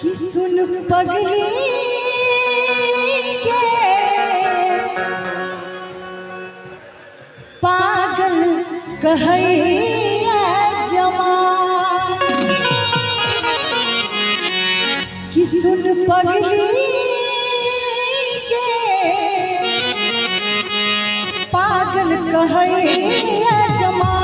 कि सुन पगली के पागल कहैया जवान, कि सुन पगली के पागल कहैया जवान।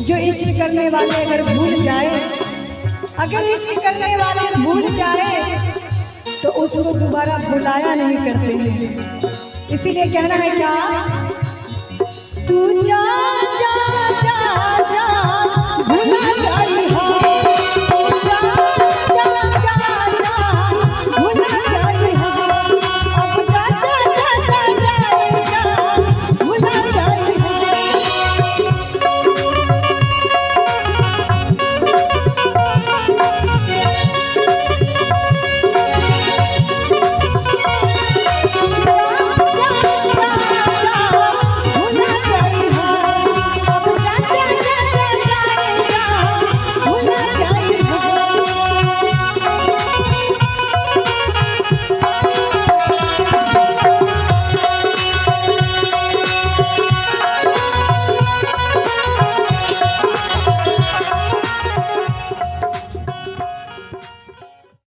जो इश्क करने वाले अगर भूल जाए, अगर इश्क करने वाले भूल जाए तो उसको दोबारा भुलाया नहीं करते हैं। इसीलिए कहना है क्या, तू जा